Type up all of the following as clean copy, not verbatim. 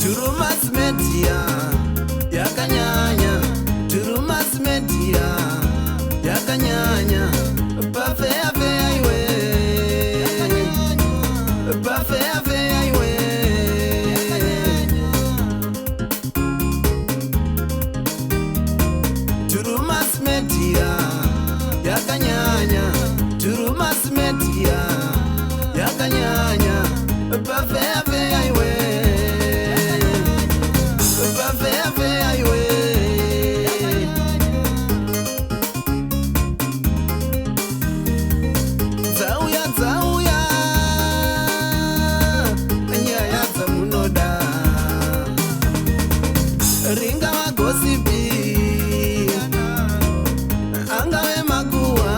Turumas Media yakanyanya, Turumas Media yakanyanya, Bafea fea iwe, Bafea fea iwe. Turumas Media yakanyanya, Turumas Media yakanyanya, Bafea fea iwe, Bafea fea iwe. Zauya zauya, nyaya dzamunoda, ringa magosipi, angave makuhwa,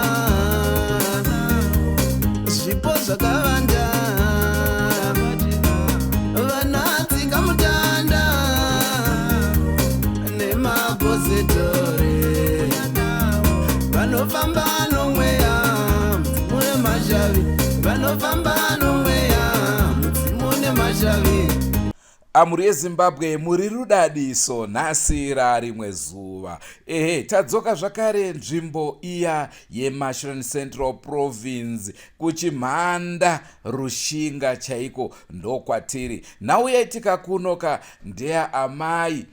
zvipo zvakawanda, vanatsi kamutanda nemapozitori, vanofamba nomweya mudzimu nemashavi, vanofamba nomweya mudzimu nemashavi. Amuri yeZimbabwe, muri rudadiso, nhasi rarimwe zuva. Tadzoka zvakare nzvimbo iya yeMashran Central Province, kuchimhanda Rushinga chaiko ndokwatiri. Nhauya tikakunoka ndeya amai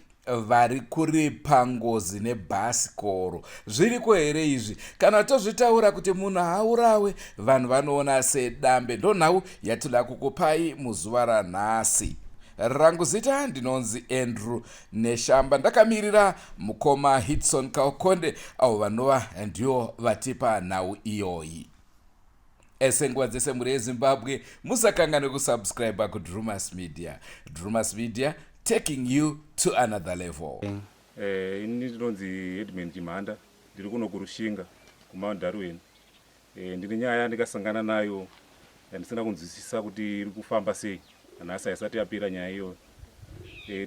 vari kuripa ngozi nebhasikoro. Zviriko here izvi? Kana tozvitaura kuti munhu haurawe, vanhu vanoona sedambe. Ndo nhau yatoda kukupai muzuva ranhasi. Rangu zita ndinonzi Andrew Neshamba, ndakamirira mukoma Hitson Kaukonde, avo vanova ndio vatipa nhau iyoyi. Esenguva dzese muri yeZimbabwe, musakangane kusubscribe kuDrumas Media. Drumas Media, taking you to another level. Ini ndinonzi Edmund Chimhanda, ndiri kuno kuRushinga kuMount Darwin. Ndine nyaya ndikasangana nayo yandisina kunzwisisa kuti iri kufamba sei. Nhasi haisati yapera nyaya iyo.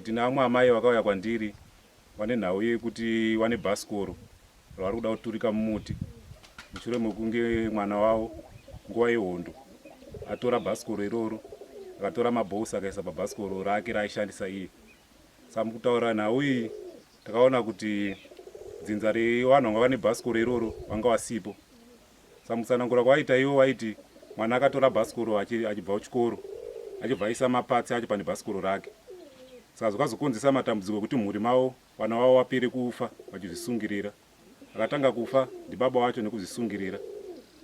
Tina vamwe amai vakauya kwandiri vane nhau yekuti vane bhasikoro ravari kuda kuturika mumuti. Mushure mekunge mwana wavo nguva yehondo atora bhasikoro iroro, akatora mabhousi akaisa pabhasikoro rake raaishandisa iye. Saka mukutaura nhau iyi takaona kuti dzinza revanhu vanga vane bhasikoro iroro vanga vasipo. Saka mukutsanangura kwavaita ivo vaiti mwana akatora bhasikoro achibva kuchikoro, achibva aisa mapatsi acho pane bhasikoro rake. Saka zvakazokonzesa matambudziko ekuti mhuri mavo vana vavo vapere kufa vachizvisungirira. Akatanga kufa ndibaba wacho nekuzvisungirira,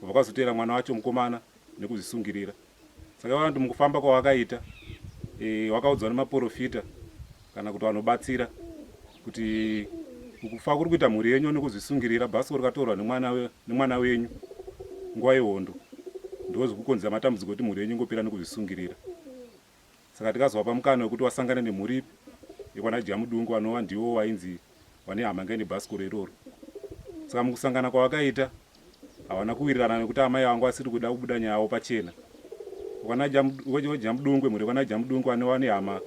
vakazotera mwana wacho mukomana nekuzvisungirira. Saka vantu mukufamba kwavakaita vakaudzwa nemaprofita kana kuti vanobatsira kuti kufa kuri kuita mhuri yenyu nekuzvisungirira, bhasikoro rikatorwa nemwana wenyu nguva yehondo, ndo zvikukonzera matambudziko kuti mhuri yenyu ingopera nekuzvisungirira. Saka tikazovapa mukana wekuti wasangane nemhuri yekwana Jamudungu vanova ndivo vainzi vane hama ngai nebhasikoro iroro. Saka mukusangana kwavakaita havana kuwirirana nekuti amai vangu vasiri kuda kubuda nyaya yavo pachena. Jamudungu, mhuri yekwana Jamudungu vanova nehama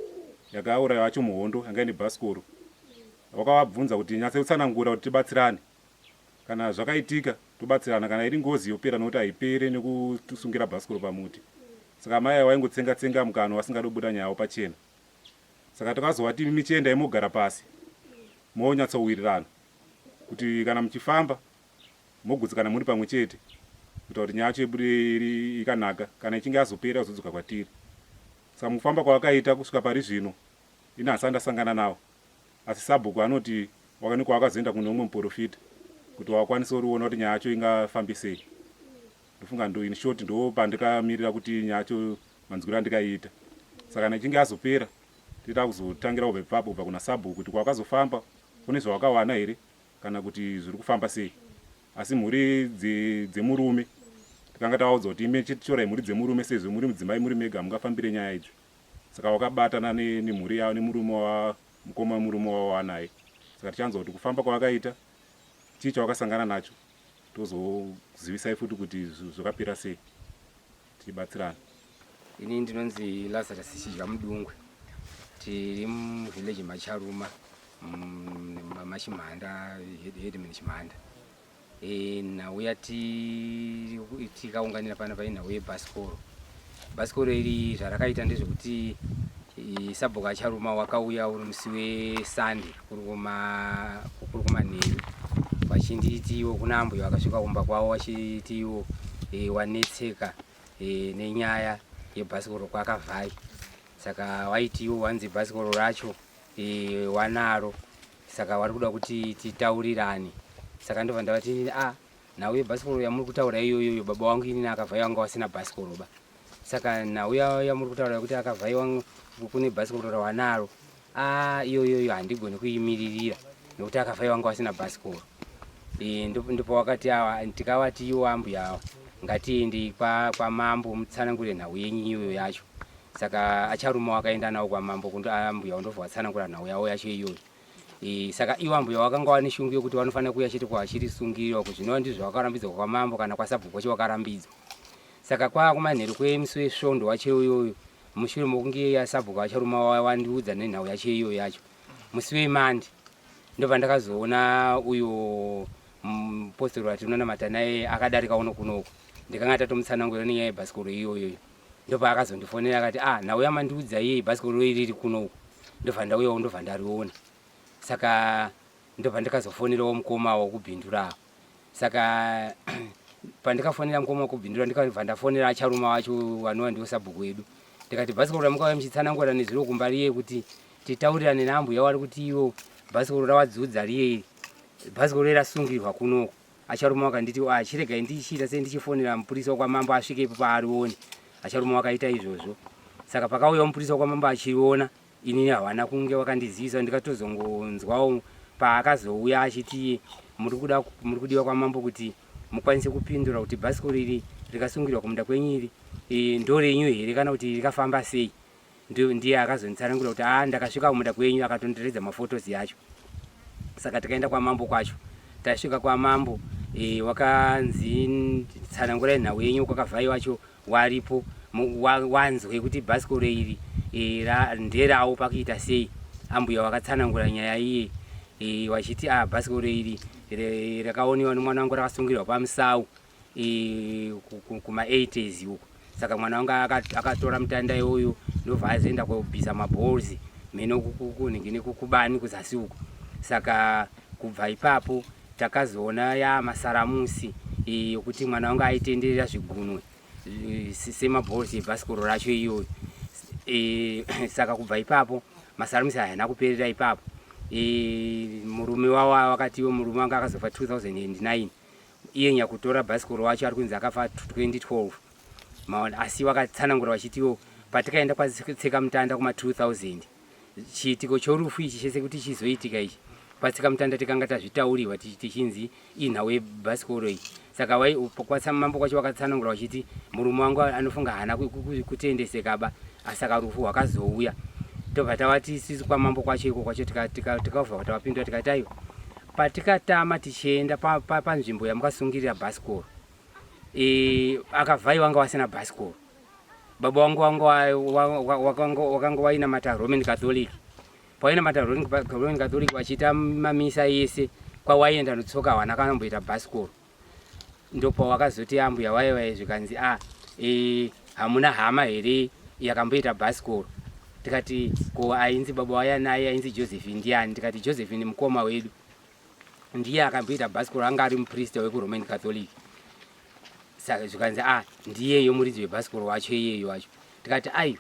yakauraya vacho muhondo yanga ine bhasikoro. Vakavabvunza kuti nyatsautsanangura kuti tibatsirane. Kana zvakaitika tobatsirana, kana iri ngozi yopera nokuti haipere nekusungira bhasikoro pamuti. Saka amai vaingotsenga-tsenga mukano vasingadi kubuda nyaya yavo pachena. Saka takazovati michienda imogara pasi monyatsowirirana kuti kana muchifamba mogutsikana muri pamwe chete kuita kuti nyaya yacho ibude ikanaka, kana ichinge yazopera zodzoka kwatiri. Saka mukufamba kwavakaita kusvika pari zvino ina hasati ndasangana navo, asi sabhuku anoti wakanikwa wakazoenda kune umwe muprofita kuti wakwanisa kuriona kuti nyaya yacho ingafambi sei. Ndofunga ndo in short ndo pandikamirira kuti nyaya yacho manzwiro andikaiita. Saka kana ichinge yazopera tita kuzotangira kubva ipapo kubva kuna sabhuku kuti kwakazofamba kune zvawakawana here kana kuti zviri kufamba sei. Asi mhuri dzemurume tikanga tavaudzwa kuti ime chitorai mhuri dzemurume sezvo muri mudzimai muri mega mungafambire nyaya idzo. Saka wakabatana nemhuri yavo nemurume wa mukoma murume wavo wanaye. Saka tichanzwa kuti kufamba kwavakaita chii chawakasangana nacho, tozozivisai futi kuti zvakapera sei tibatsirana. Ini ndinonzi Lazarus Jamudungu, tiri muvillage Macharuma, Machimhanda, Edmund Chimhanda. Nhauya tikaunganira pana pai nhau yebhasikoro. Bhasikoro iri zvarakaita ndezvekuti sabhuku acharuma wakauya uri musi wesande kuri kumanheru vachinditi iwo kuna ambuya vakasvika kumba kwavo vachiti iwo wanetseka nenyaya yebhasikoro kwakavhai. Saka waiti iwo wanzi bhasikoro racho wanaro, saka vari kuda kuti titaurirane. Saka ndobva ndavati nhau yebhasikoro yamuri kutaura iyoyo baba wangu inini akavhaiwa wanga wasina bhasikoro ba. Saka nhau yamuri kutaura kuti akavhaiwa kune bhasikoro rawanaro iyoyo handigoni kuimiririra nokuti akavhaiwa wanga wasina bhasikoro. Ndipo wakati tikavati iwo ambuya ava ngatiende kwamambo mutsanangure nhau yenyu iyoyo yacho. Saka acharuma wakaenda nawo kwamambo kuti ambuya ndobva watsanangura nhau yavo yacho iyoyo. Saka iwo ambuya wakanga vane shungu yokuti vanofanira kuuya chete kwachiri sungirwa kuzvinova ndizvo vakarambidzwa kwamambo kana kwasabhuku wacho wakarambidzwa. Saka kwakumanheru kwemusi wesvondo wacho iyoyo mushure mokunge yasabhuku acharuma wandiudza nenhau yacho iyoyo yacho musi wemandi ndobva ndakazoona uyo mupostori watinonamata naye akadarika uno kunoko ndikanga tatomutsanangura nenyaya yebhasikoro iyoyo. Ndobva akazondifonera akati nhau yamandiudza iye bhasikoro iriri kunoko. Ndobva ndauyawo ndobva ndariona. Saka ndobva ndikazofonerawo mukoma wokubhindura. Saka pandikafonera mukoma wokubhindura ndikabva ndafonera acharuma wacho wanova ndiwo sabhuku wedu ndikati bhasikoro ramukauya muchitsanangura nezviro kumbariye kuti titaurirane neambuya wari kuti iwo bhasikoro rawadzudza riyeri bhasikoro rasungirwa kunoko. Acharuma wakanditi chiregai ndichiita sendichifonera mupurisa wakwamambo asvikepo paarione. Acharuma wakaita izvozvo. Saka pakauya mupurisa wakwamambo achiona inini havana kunge wakandizivisa. Ndikatozongonzwawo paakazouya achiti muri kudiwa kwamambo kuti mukwanise kupindura kuti bhasikoro iri rikasungirwa kumunda kwenyiri ndorenyu here kana kuti rikafamba sei. Ndiye akazonditsanangura kuti ndakasvika kumunda kwenyu akatondiredza mafotosi yacho. Saka tikaenda kwamambo kwacho. Tasvika kwamambo wakanzi tsanangurai nhau yenyu kwakavhai wacho waripo wanzwe kuti bhasikoro iri nderawo pakuita sei. Ambuya wakatsanangura nyaya iye wachiti bhasikoro iri rakaoniwa nemwana wangu rakasungirwa pamusau kuma80s uko. Saka mwana wangu akatora mutanda iyoyo ndobva azoenda kobvisa mabholzi meno kunhingi kubani kuzasi uko. Saka kubva ipapo takazoona masaramusi yokuti mwana wangu aitenderera zvigunwe semabholzi ebhasikoro racho iyoyo. Saka kubva ipapo masaramusi haana kuperera ipapo. Murume wavo wakati murume wanga akazofa 2009 iye nyakutora bhasikoro wacho ari kunzi akafa 2012 asi wakatsanangura vachitiwo patikaenda kwatsika mutanda kuma 2000 chiitiko chorufu ichi chese kuti chizoitika ichi patsika mutanda tikanga tazvitaurirwa tichinzi inhau yebhasikoro iyi. Saka mambo kwacho wakatsanangura vachiti murume wangu anofunga hana kutendesekaba asaka rufu wakazouya. Tobva tavati sisi kwamambo kwacho iko kwacho tikabva kwatavapindura tikati aiwa patikatama tichienda panzvimbo yamukasungirira bhasikoro akavhai wanga wasina bhasikoro. Baba wangu wakanga wainamata Roman Catholic. Pawainamata Roman Catholic vachiita mamisa ese kwawaienda notsoka hawana kanamboita bhasikoro. Ndopa wakazoti ambuya waiwai zvikanzi hamuna hama here yakamboita bhasikoro. Tikati ko ainzi baba waya naye ainzi Josephine ndiani. Tikati Josephine mukoma wedu ndiye akamboita bhasikoro anga ari muprista wekuRoman Catholic. Saka zvikanzi ndiyeyo muridzi webhasikoro wacho iyeyo wacho. Tikati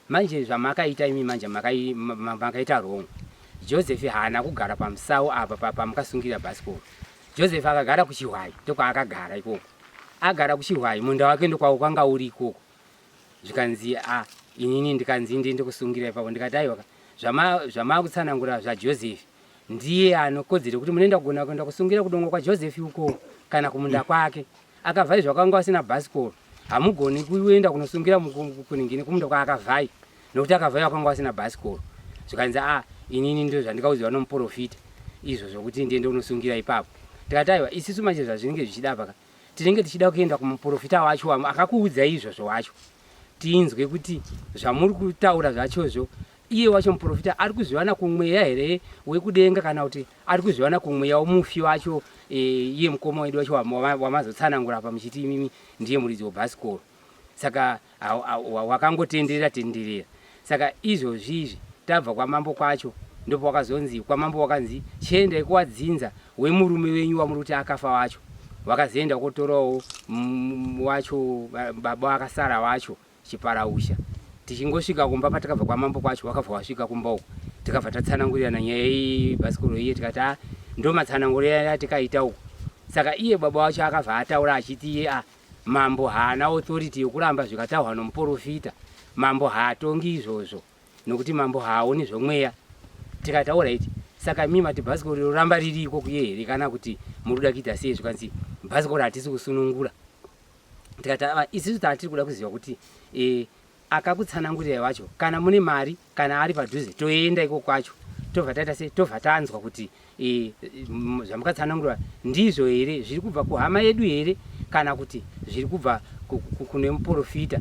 manje zvamakaita imi manje makaita wrong. Joseph haana kugara pamusau apa pamukasungirira bhasikoro. Joseph akagara kuchihwai ndokwaakagara ikoko. Agara kuchihwai munda wake ndokwawo kwanga uri ikoko. Zvikanzi inini ndikanzi ndiende kusungira ipapo. Ndikati aiwa zvamakutsanangura zvaJoseph ndiye anokodzera kuti munoenda kugona kuenda kusungira kudongo kwaJoseph uko kana kumunda kwake. Akavhai zvakanga asina bhasikoro hamugoni kuenda kunosungira kuningini kumunda kwaakavhai nokuti akavhai wakanga asina bhasikoro. Zvikanzi inini ndizvo zvandikauziwa nomuprofita izvo zvokuti ndiende kunosungira ipapo. Tikati aiwa isusu manje zvazvinenge zvichida paka tinenge tichida kuenda kumuprofita wacho akakuudza izvozvo wacho tinzwe kuti zvamuri kutaura zvachozvo iye wacho muprofita ari kuzviwana kumweya here wekudenga kana kuti ari kuzviwana kumweya womufi wacho iye mukoma wedu wacho wamazotsanangura pamuchiti imimi ndiye muridzi webhasikoro. Saka wakangotenderera Saka izvozvizvi tabva kwamambo kwacho ndipo wakazonzi kwamambo wakanzi chiendai kuwadzinza wemurume wenyu wamuri kuti akafa wacho. Wakazoenda kotorawo wacho baba akasara wacho chiparausha. Tichingosvika kumba patakabva kwamambo kwacho wakabva wasvika kumba uko tikabva tatsanangurirana nyaya yebhasikoro iye tikati ndo matsanangurira tikaita uko. Saka iye baba wacho akabva ataura achiti iye mambo haana authority yokuramba zvikataurwa nomuprofita. Mambo haatongi izvozvo nokuti mambo haaoni zvomweya. Tikataura iti saka mimi mati bhasikoro ramba ririko kuye here kana kuti muri kuda kuita sei zvikanzi bhasikoro hatisi kusunungura. Tikati isusu tatiri kuda kuziva kuti akakutsanangurirai wacho kana mune mari kana ari padhuze toenda iko kwacho tobva taita sei tobva tanzwa kuti zvamukatsanangura ndizvo here zviri kubva kuhama yedu here kana kuti zviri kubva kune muprofita.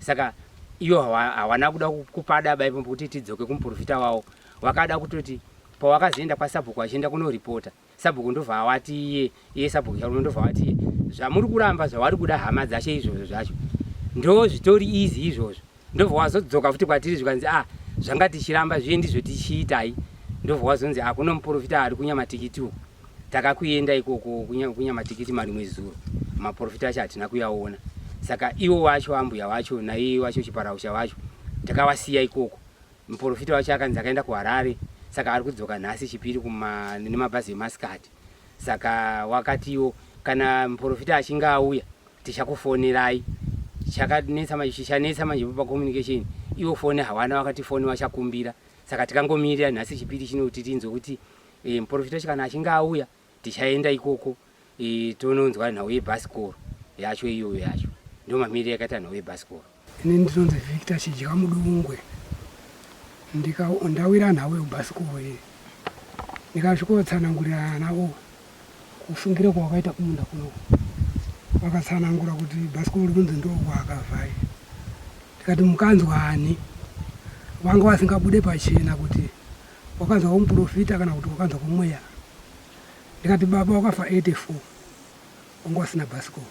Saka iyo hawana kuda kupada baipo kuti tidzoke kumuprofita wavo. Wakada kutoti pawakazoenda kwasabhuku achienda kunoripota sabhuku ndobva awati iye sabhuku charume ndobva awati iye zvamuri kuramba zvawari kuda hama dzacho izvozvo zvacho ndo zvitori izi izvozvo ndobva wazodzoka futi kwatiri zvikanzi zvanga tichiramba zviye ndizvo tichiitai. Ndobva wazonzi kuno muprofita ari kunyamatikiti uko takakuenda ikoko kunyamatikiti marimwe zuro maprofita acho hatina kuyaona. Saka iwo wacho ambuya wacho naiye wacho chiparausha wacho takawasiya ikoko. Muprofita wacho akanzi akaenda kuHarare saka ari kudzoka nhasi chipiri nemabhazi emasikati. Saka wakatiwo kana muprofita achinge auya tichakufonerai chichanetsa manje pacommunication iwo fone hawana wakati fone wachakumbira. Saka tikangomirira nhasi chipiri chino kuti tinzwe kuti muprofita kana achinge auya tichaenda ikoko tononzwa nhau yebhasikoro yacho iyoyo yacho ndo mamiriro yakaita nhau yebhasikoro. Ini ndinonzi Victor Chidya Mudungwe. Ndawira nhau yebhasikoro iyi ndikasvikotsanangurira navo kufungira kwawakaita kumunda kuno vakatsanangura kuti bhasikoro rinonzi ndokwakavhai. Ndikati mukanzwani vanga vasingabude pachena kuti wakanzwa kumuprofita kana kuti wakanzwa kumweya. Ndikati baba wakafa 84 wanga wasina bhasikoro.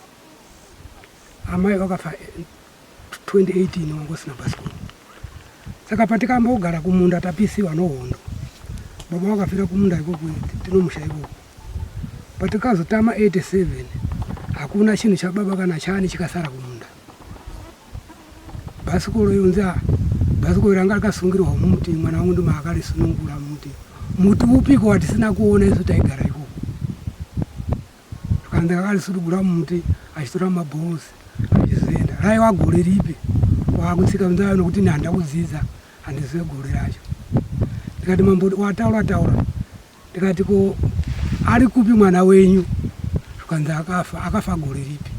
Amai wakafa 2018 wanga wasina bhasikoro. Saka patikambogara kumunda tapisiwa nohondo. Baba wakafira kumunda ikoko tinomusha ikoko. Patikazotama 87 hakuna chinhu cha baba kana chani chikasara kumunda. Bhasikoro yonza bhasikoro ranga rakasungirwa mumuti mwana wangu ndoma akarisunungura mumuti. Muti upiko watisina kuona isu taigara ikoko. Tukanzi akarisunungura mumuti achitora mabhonzi achizoenda. Raiwa gore ripi wakutsika munzayo nokuti nhanda kudzidza handizive gore racho. Ndikati mambo wataura ndikati ko ari kupi mwana wenyu. Tukanzi akafa gore ripi.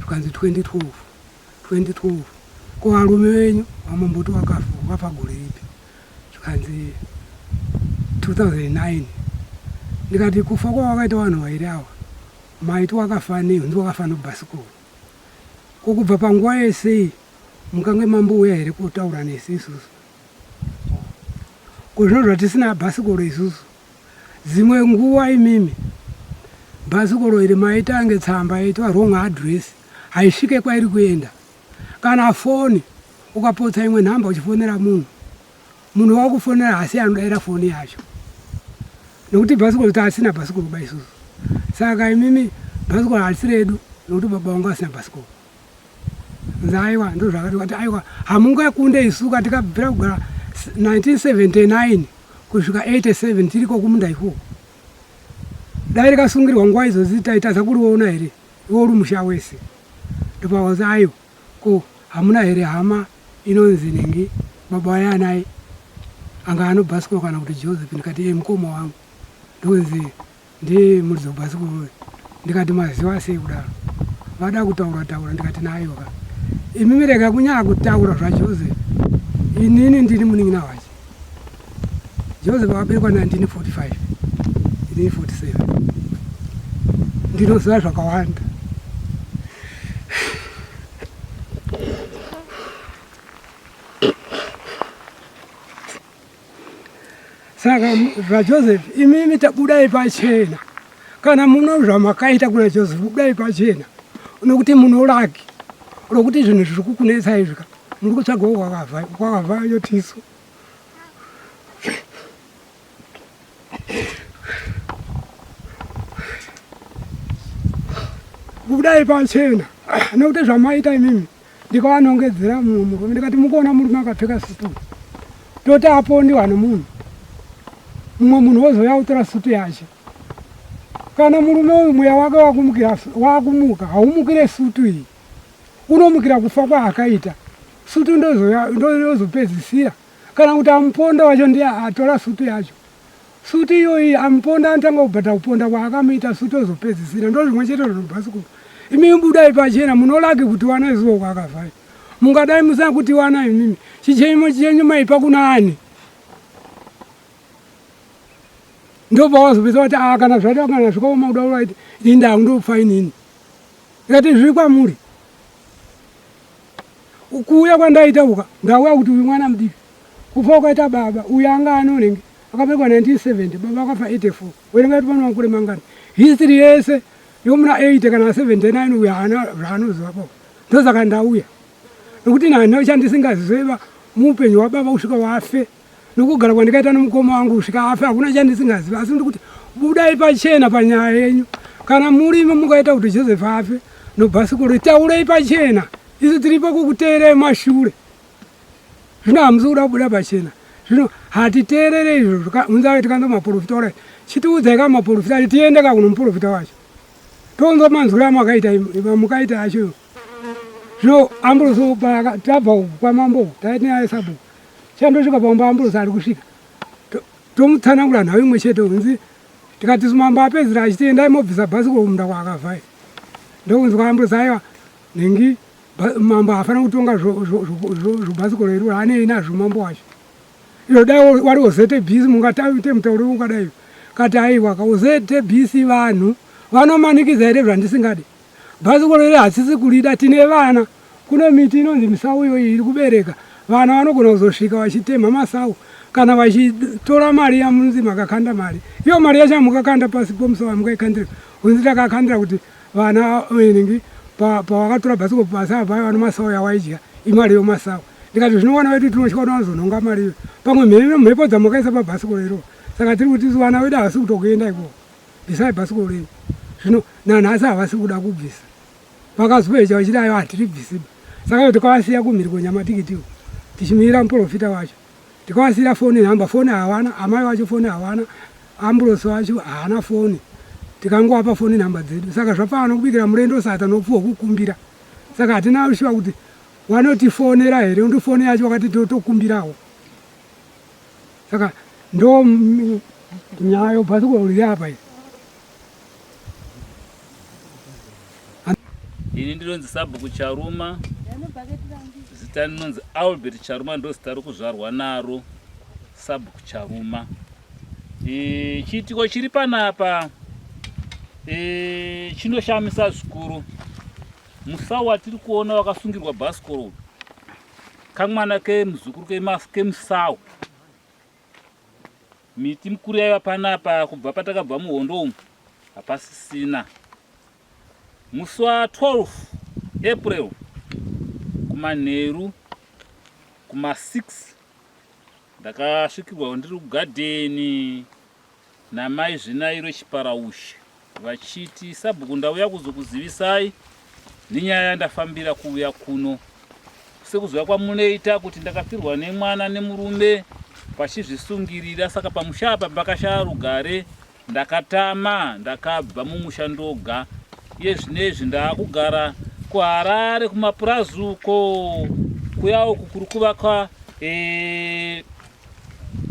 Tukanzi 2012 ko varume wenyu vamamboti wakafa gore ripi. Tukanzi 2009. Ndikati kufa kwawakaita vanhu vairi ava maiti wakafa nehunzi wakafa nobhasikoro. Kokubva panguva yese mukange mambouya here kotaura nesi isusu. Kuzvinonzva tisina bhasikoro isusu. Dzimwe nguva imimi bhasikoro iri maitange tsamba yaitwa wrong address haisvike kwairi kuenda. Kana foni ukapotsa imwe nhamba uchifonera munhu wakufonera hasi anodaira foni yacho. Nokuti bhasikoro tasina bhasikoro ba isusu. Saka imimi bhasikoro harisi redu nokuti baba wangu asina bhasikoro. Nzaiwa ndo zvakati kuti aiwa hamungakunde isu katikabvira kugara 1979 kusvika 87 tiriko kumunda ikoko. Dai rikasungirwa nguva izodzi taitadza kuriona here iwo uri musha wese. Ndopavazi aiwa ko hamuna here hama inonzi nengi baba wayanai anga ano bhasikoro kana kuti Joseph. Ndikati mukoma wangu ndonzi ndiye muridzo bhasikoro. Ndikati maziva sei kudaro vada kutaura ndikati naiwa imimi rega kunyanya kutaura zvaJoseph. Inini ndiri munin'ina wacho. Joseph akaberekwa 1945 ini 47. Ndinoziva zvakawanda. Saka zvaJoseph imimi tabudai pachena. Kana muno zvamakaita kuna Joseph budai pachena. Nokuti munhu rake rokuti zvinhu zviri kukunetsai zvika muri kutsvagawo kwakavhayo tiso kudai pachena nekuti zvamaita imimi ndikavanongedzera murume ndikati mukuona murume akapfeka sutu toti apondiwa nemunhu mumwe munhu wozouya kutora sutu yacho kana murume uyu mweya wake wakumuka haumukire sutu iyi unomukira kufa kwaakaita sutu ndozopedzisira kana kuti amuponda wacho ndiye atora sutu yacho sutu iyoyi amuponda anotanga kubhata kuponda kwaakamuita sutu ozopedzisira ndo zvimwe chete zvinobhasikuru imimi budai pachena munolage kuti wana izuvo kwakavhai mungadai musana kuti wana imimi chicheimo chenyu maipa kuna ani ndopawazopedza kuti kana zvati kana zvikoma kuda uraiti inda ndofa inini ikati zviri kwamuri kuuya kwandaita uka ndauya kuti uyu mwana mudiki kufa ukaita baba uyu anga anonenge akaberekwa 1970 baba akafa 84 werengati pano makore mangani history yese yomuna 80 kana 79 uyu zvaanozivapo ndosaka ndauya nekuti nani chandisingazizeva muupenyu wababa kusvika wafe nokugara kwandikaita nomukoma wangu kusvika afe hakuna chandisingaziva asi ndikuti budai pachena panyaya yenyu kana murime mukaita kuti Joseph afe nobhasikoro taurei pachena isu tiripo kukuteerei mashure zvino hamusi kuda kubuda pachena zvino hatiteerere izvo unzave tikanza maprofita orai chitiudzai ka maprofita ati tiende ka kuno muprofita wacho tonzo manzwira mukaita acho zvino amburoso tabva kwamambo taiti naye sabhuku chandosvika pamba amburoso ari kusvika tomutsanangura nhau imwe chete unzi tikati sumambo apedzira achitiendai mobvisa bhasikoro munda kwaakavhai ndokunzwa amburoso aiwa nengi mambo hafana kutonga zvobhasikoro iro haanei nazvo mambo wacho iro dai wari ozete bhisi mungataite mutauro ukadai kati aiwa kauzete bhisi vanhu vanomanikidza here zvandisingadi bhasikoro iri hasisi kurida tine vana kune miti inonzi misau iyoyi iri kubereka vana vanogona kuzosvika vachitemha masau kana vachitora mari yamunzi makakanda mari iyo mari yacho mukakanda pasi pomusau amukaikandira unzi takakandira kuti vana enenge pawakatora bhasikoro pasi abva vana masau yawaidya imari yomasau ndikati zvinowana vedu tinotya kuti vanozononga mari iyo pamwe mhepo dzamukaisa pabhasikoro iro saka tiri kuti vana vedu havasi kutokuenda ikoko bvisai bhasikoro iro zvino nanhasi havasi kuda kubvisa vakazopeja vachiti ayo hatiribvisiba saka tikavasiya kumhiri kwenyamatikitiwo tichimira muprofita wacho tikavasiyira foni nhamba foni havana amai wacho foni havana amburosi wacho haana foni tikangovapa foni nhamba dzedu saka zvapana kubikira murendo sata nopfuwa kukumbira saka hatina ushiva kuti vanotifonera here undi foni yacho wakati tokumbirawo saka ndo nyaya yobhasikoro riri apa iyi ini ndinonzi Sabhuku Charuma zita rinonzi Albert Charuma ndo zita rokuzvarwa naro Sabhuku Charuma chiitiko chiri panapa chinoshamisa zvikuru musau watiri kuona wakasungirwa bhasikoro kamwana kemuzukuru kemusau miti mikuru yaiva panapa kubva patakabva muhondo umu hapasisina musi wa12 April kumanheru kuma6 ndakasvikirwa ndiri kugadheni namai zvinairo chiparaushe vachiti Sabhuku ndauya kuzokuzivisai nenyaya yandafambira kuuya kuno sekuzouya kwamunoita kuti ndakafirwa nemwana nemurume vachizvisungirira saka pamusha apa pakashaya rugare ndakatama ndakabva mumusha ndoga iye zvinezvi ndaakugara kuHarare kumapurazuko kuyawo kukuru kuvakwa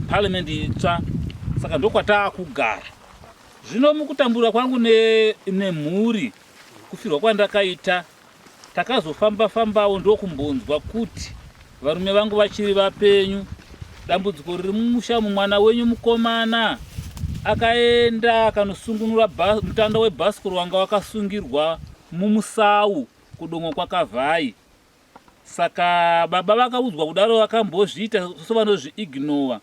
parliamendi itsva saka ndokwataakugara zvino mukutambura kwangu nemhuri kufirwa kwandakaita takazofamba-fambawo ndokumbonzwa kuti varume vangu vachiri vapenyu dambudziko riri mumusha mumwana wenyu mukomana akaenda akanosungunura mutanda webhasikoro wanga wakasungirwa mumusau kudongo kwakavhai saka baba vakaudzwa kudaro vakambozviita so vanozviignora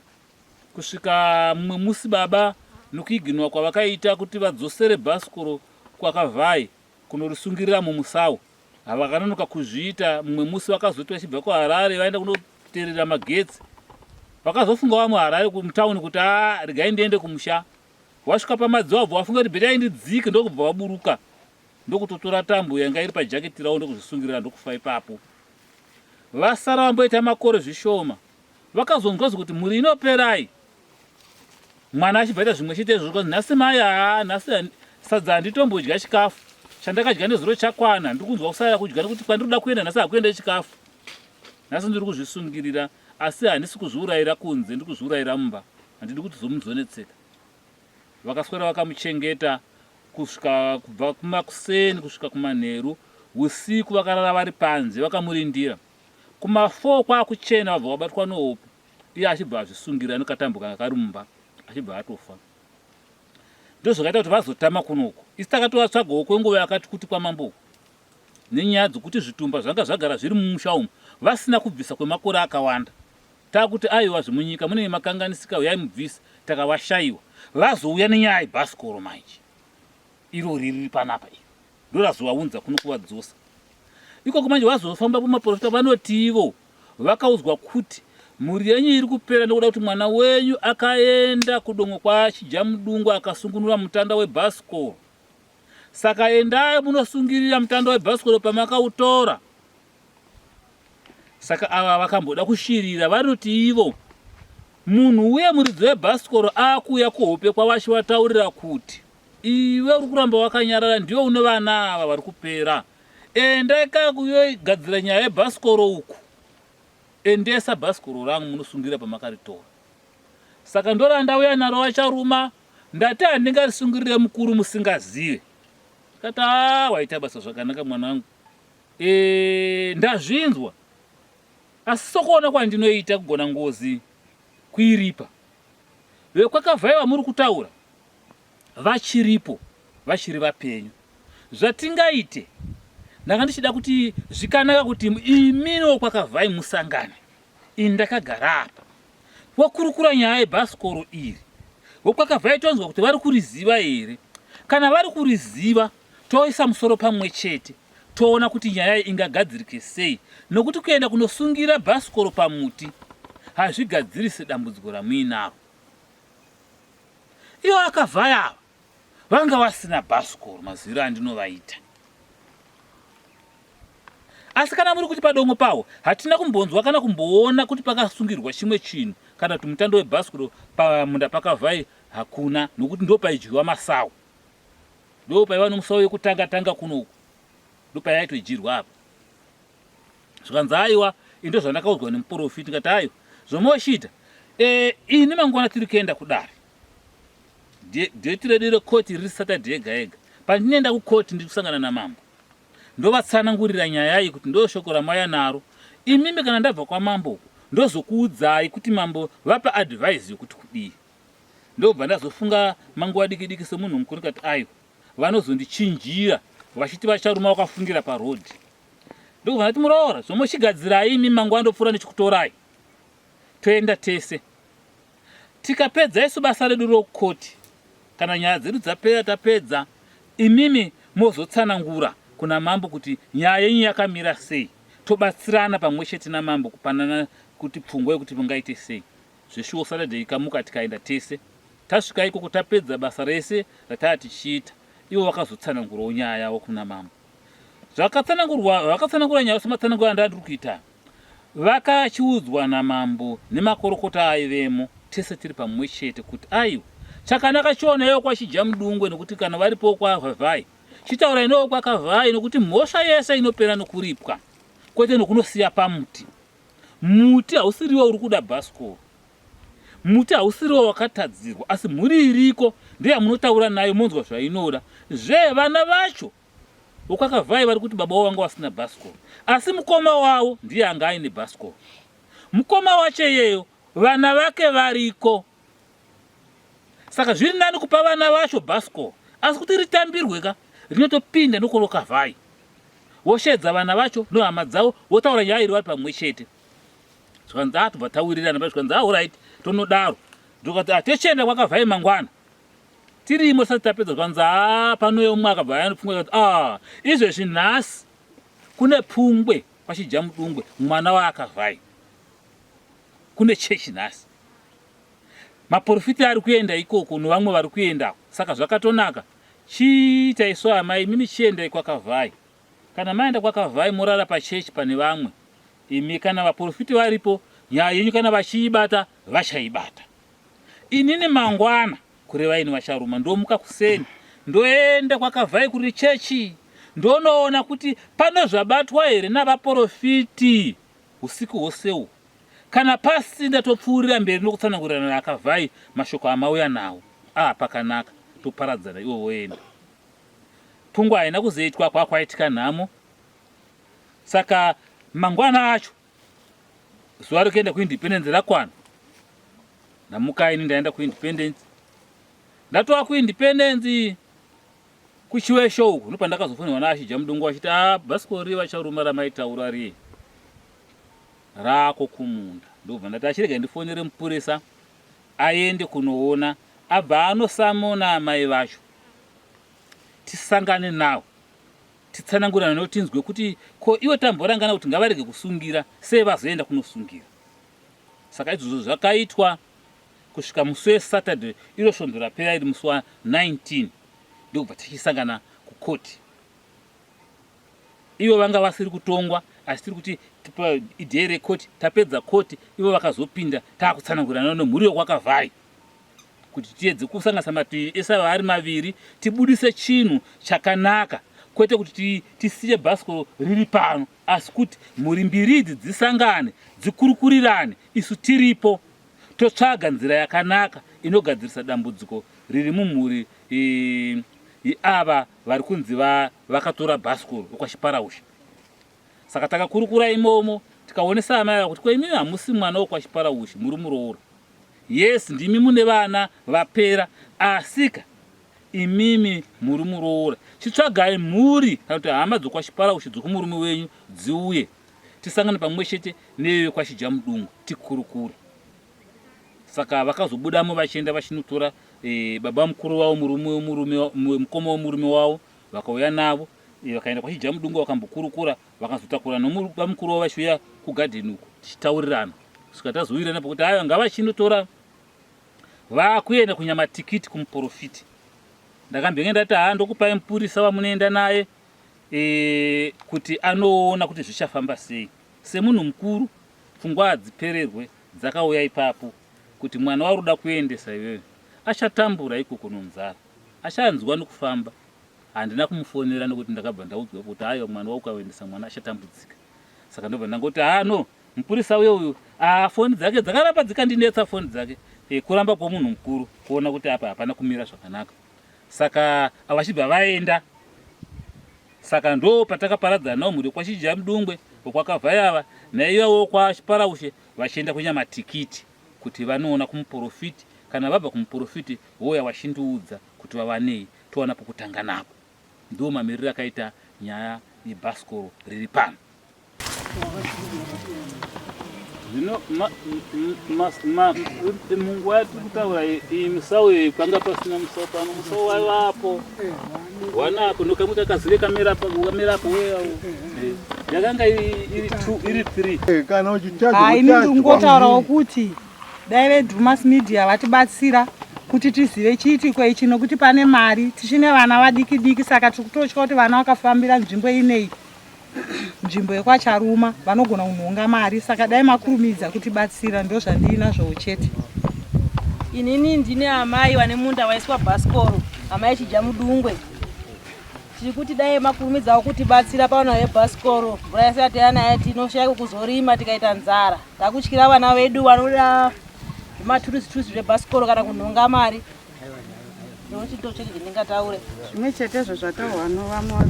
kusvika mumwe musi baba nokuignora kwavakaita kuti vadzosere bhasikoro kwakavhai kunorisungirira mumusau havakanonoka kuzviita. Mumwe musi vakazoti vachibva kuHarare vaenda kunoteerera magetsi, vakazofunga vamwe Harare mutauni kuti regai ndiende kumusha. Wasvika pamadzi wabva wafunga kuti betai ndidzike, ndokubva waburuka, ndokutotora tambo yanga iri pajaketi ravo ndokuzvisungirira ndokufa ipapo. Vasara vamboita makore zvishoma, vakazonzwa kuti mhuri inoperai. Mwana achibva aita zvimwe chete izvozvo, nhasi mai nhasi sadza handitombodya chikafu, chandakadya nezuro chakwana, ndiri kunzwa kusara kudya nekuti kwandiroda kuenda nhasi hakuenda chikafu. Nhasi ndiri kuzvisungirira, asi handisi kuzviurayira kunze, ndiri kuzviurayira mumba, handidi kuti zomuzonetseka. Vakaswera vakamuchengeta kusvika kubva kumakuseni kusvika kumanheru. Usiku vakarara vari panze vakamurindira. Kuma4 kwakuchena vabva vabatwa nehope, iye achibva azvisungira nekatambuka kari mumba, achibva atofa. Ndozvakaita kuti vazotama kunoko. Isi takatovatsvagawo kwenguva yakati kuti kwamambo, nenyaya dzokuti zvitumba zvanga zvagara zviri mumusha umu vasina kubvisa kwemakore akawanda. Takuti aiwa zvemunyika mune makanganisika, uyai mubvise, takavashayiwa. Vazouya nenyaya yebhasikoro manje, iro riri panapa iro ndorazovaunza kuno kuvadzosa. Ikoko manje vazofamba pamaprofita vanoti ivo vakaudzwa kuti mhuri yenyu iri kupera ndokuda kuti mwana wenyu akaenda kudongo kwaChijamudungu akasungunura mutanda webhasikoro. Saka endai munosungirira mutanda webhasikoro pamakautora. Saka ava vakamboda kushirira vanoti ivo munhu uye muridzi webhasikoro akuuya kuhope kwavachivataurira kuti iwe uri kuramba wakanyarara, ndiwe une vana ava vari kupera. Endai kakuyogadzira nyaya yebhasikoro uku, endesa bhasikoro rangu munosungira pamakaritora. Saka ndoranda uya naro vacharuma, ndati handingarisungirire mukuru musingazive. Kati waita basa zvakanaka mwana wangu, ndazvinzwa, asi sokuona kwandinoita kugona ngozi kuiripa. Vekwakavhaiwa muri kutaura vachiripo, vachiri vapenyu. Zvatingaite, ndanga ndichida kuti zvikanaka kuti imino kwakavhai musangane. Indakagara apa wakurukura nyaya yebhasikoro iri. Vokwakavhai tonzwa kuti vari kuriziva here. Kana vari kuriziva, toisa musoro pamwe chete, toona kuti nyaya ingagadzirike sei, nokuti kuenda kunosungira bhasikoro pamuti hazvigadzirisi dambudziko ramuinaro. Ivo vakavhai ava vanga vasina bhasikoro maziro andinovaita. Asi kana muri kuti padongo pawo hatina kumbonzwa kana kumboona kuti pakasungirwa chimwe chinhu kana kuti mutando webhasikoro pamunda pakavhai hakuna, nokuti ndo paidyiwa masawu. Ndo paiva nomusawu yekutanga kunoku, ndo paiyaitodyirwa apa. Zvikanzi aiwa indo zvandakaudzwa nemuprofiti, ngati ayo zvomoshita ini mangwana tiri kuenda kudare ndetiredere koti riri Saturday yega yega. Pandinoenda kukoti ndiri kusangana namambo, ndovatsanangurira nyaya iyi kuti ndo shoko ramaya naro. Imimi kana ndabva kwamambo ndozokuudzai kuti mambo vapa advice yokuti kudii. Ndobva ndazofunga manguva diki semunhu mukuru kati ayo vanozondichinjira vachiti vacharuma vakafungira parodhi. Ndobva ndati muraora zvomochigadzirai imi manguva ndopfuura ndichikutorai, toenda tese. Tikapedza isu basa redu rokukoti, kana nyaya dzedu dzapera tapedza, imimi mozotsanangura kuna mambo kuti nyaya yenyu yakamira sei, tobatsirana pamwe chete namambo kupanana kuti pfungwa yekuti mungaite sei. Zveshuwo Saturday ikamuka tikaenda tese, tasvika ikoko tapedza basa rese ratava tichiita. Ivo vakazotsanangurawo nyaya yavo kuna mambo. Vakatsanangura nyaya sematsanangura andandiri kuita. Vakachiudzwa namambo nemakorokota aivemo, tese tiri pamwe chete kuti aiwa chakanaka chioneyo kwaChijamudungu, nokuti kana varipo kwavhavhai chitaurai newo kwakavhai, nokuti mhosva yese inopera nokuripwa, kwete nokunosiya pamuti. Muti hausiriwo uri kuda bhasikoro, muti hausiriwo wakatadzirwa, asi mhuri iriko ndiye munotaura nayo monzwa zvainoda. Vana vacho vokwakavhai vari kuti baba wanga wasina bhasikoro, asi mukoma wavo ndiye anga aine bhasikoro. Mukoma wacho iyeyo vana vake variko. Saka zviri nani kupa vana vacho bhasikoro, asi kuti ritambirwe rinotopinda nokorokavhai. Voshedza vana vacho nohama dzavo, votaura nyaya iri vari pamwe chete. Zvikanzi tobva taurirana pa zvikanzi alright tonodaro. Ndokati atochenda kwakavhai mangwana. Tirimo sati tapedza zvikanzi pano umwe akabva anopfunga kuti izvezvi nhasi kune Pungwe kwaChijamudungwe mwana waakavhai, kune chechi nhasi. Maprofiti ari kuenda ikoko nevamwe vari kuenda, saka zvakatonaka chiita isu amai mimi chiendai kwakavhai. Kana maenda kwakavhai morara pachechi pane vamwe, imi kana vaprofiti varipo nyaya yenyu kana vachiibata vachaibata. Inini mangwana kureva ini vasharuma ndomuka kuseni ndoenda kwakavhai kuri chechi ndonoona kuti pano zvabatwa here navaprofiti usiku hwosewo. Kana pasina topfuurira mberi nokutsanangurirana naakavhai mashoko amauya nawo. Pakanaka toparadzana iwo woenda. Pungwe haina kuzoitwa kwaitika nhamo. Saka mangwana acho zuva rekuenda kuindependence rakwana, namuka ini ndaenda kuindependence. Ndatova kuindependence kuchiwesho uku ndipo ndakazofonera naChijamudungwe achiti bhasikoro vacharuma ramaitaura riye rako kumunda. Ndobva ndati achirega ndifonere mupurisa aende kunoona, abva anosamona amai vacho tisangane nawo titsanangurana notinzwe kuti ko iwe tamborangana kuti ngavarege kusungira sei vazoenda kunosungira. Saka izvozvo zvakaitwa kusvika musi weSaturday iro svondo rapera iri musi wa19 ndobva tichisangana kukoti. Ivo vanga vasiri kutongwa asi tiri kuti idhei rekoti tapedza koti ivo vakazopinda taakutsanangurana nemhuri yokwakavhai kuti tiedze kusanganisa mativi ese vari maviri tibudise chinhu chakanaka, kwete kuti tisiye bhasikoro riri pano asi kuti mhuri mbiri idzi dzisangane dzikurukurirane isu tiripo totsvaga nzira yakanaka inogadzirisa dambudziko riri mumhuri ava vari kunzi vakatora bhasikoro kwachiparausha. Saka takakurukura imomo tikaonesa amai kuti kwa imimi hamusi mwana wokwachiparausha muri muroora. Yes, ndimi mune vana vapera asika imimi muri muroora. Chitsvagai mhuri kana kuti hama dzokwachiparausha dzokumurume wenyu dziuye tisangane pamwe chete newe kwaChijamudungwe tikurukure. Saka vakazobudamo vachienda vachinotora baba mukuru wavo mukoma womurume wavo vakauya navo vakaenda kwaChijamudungwe vakambokurukura vakazotakura nomubaba mukuru wavo vachiuya kugadheni uko tichitaurirana kusvika tazowirirana pokuti aiwa ngavachinotora vakuenda kunyamatikiti kumuprofiti. Ndakambenge ndati ndokupai mupurisa wamunoenda naye kuti anoona kuti zvichafamba sei. Semunhu mukuru pfungwa hadzipererwe dzakauya ipapo kuti mwana waruda kuendesa iwewe achatambura ikoko nonzara, achanzwa nokufamba. Handina kumufonera nokuti ndakabva ndaudzwa kuti aiwa mwana waukaendesa mwana achatambudzika. Saka ndobva ndangoti no mupurisa uyo foni dzake dzakaramba dzikandinetsa foni dzake. Kuramba kwomunhu mukuru kuona kuti apa hapana kumira zvakanaka. Saka vachibva vaenda. Saka ndo patakaparadzana nawo mhuri kwaChijamudungwe wokwakavhai ava naivawo kwaChiparaushe vachienda kunyamatikiti kuti vanoona kumuprofiti. Kana vabva kumuprofiti voya vachindiudza kuti vavanei towana pokutanga napo. Ndo mamiriro akaita nyaya yebhasikoro riri pano. Zvino munguva yatiri kutaura iyi misau iyi panga pasina musau pano musau waivapo wanapo nokamuti akazire kamerapo yakanga iri 3 kana uchitaini ndingotaurawo kuti dai veDhumas Media vatibatsira kuti tizive chiitiko ichi nokuti pane mari tichine vana vadiki diki. Saka tiri kutotya kuti vana vakafambira nzvimbo ineyi, nzvimbo yekwaCharuma vanogona kunhonga mari. Saka dai makurumidza kutibatsira ndo zvandinazvo chete. Inini ndine amai vane munda waiswa bhasikoro, amai Chijamudungwe. Tiri kuti dai makurumidzawo kutibatsira pano yebhasikoro mvura yasati yanayo tinoshaya kuzorima tikaita nzara. Takutyira vana vedu vanoda zvimaturusi zvebhasikoro kana kunhonga mari. Ndochito chete ndingataure zvimwe chetezvo zvataurwa novamwe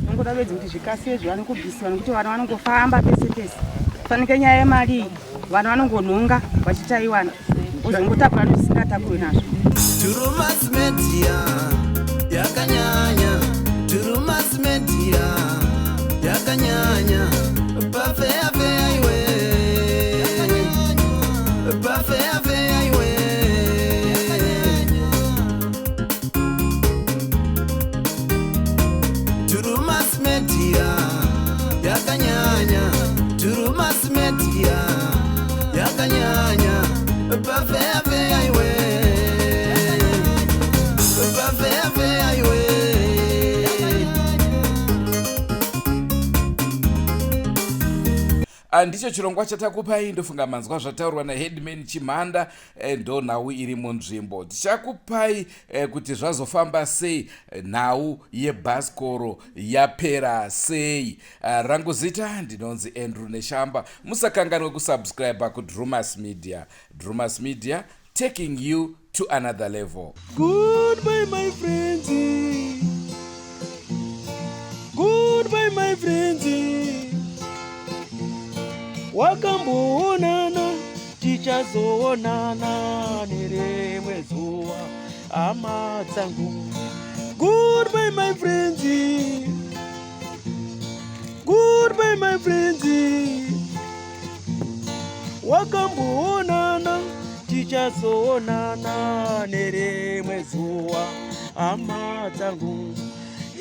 nongoda bedzi kuti zvikasiye zvivane kubvisiwa nokuti vana vanongofamba pese pese. Fanike nyaya yemari vana vanongonhonga vachitaiwana ozongotapura nezvisingatakurwe nazvo. Dhumas Media yakanyanya, Dhumas Media yakanyanya, pafeya feya iwe, pafeya feya iwe. Dhumas Media bafeafe aiwe bafeafe aiwe ndicho chirongwa chatakupai. Ndofunga manzwa zvataurwa naHeadman Chimhanda ndo nhau iri munzvimbo. Tichakupai kuti zvazofamba sei, nhau yebhasikoro yapera sei. Rangu zita ndinonzi Andrew Neshamba. Musakanganwe kusubscribe kuDrumas Media. Drumas Media, taking you to another level. Goodbye my friends, goodbye my friends, wakamboonana tichazoonana nerimwe zuva hama dzangu. Goodbye my friends, goodbye my friends, wakamboonana tichazoonana nerimwe zuva hama dzangu.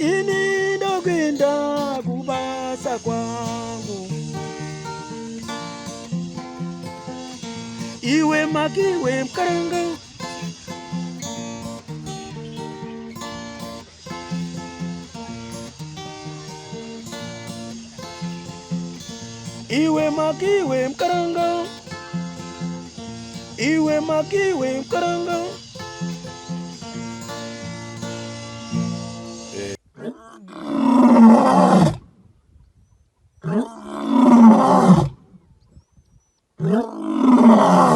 Ini ndokuenda kubasa kwangu, iwe makiwe mkaranga, iwe makiwe mkaranga, iwe makiwe mkaranga. Yeah.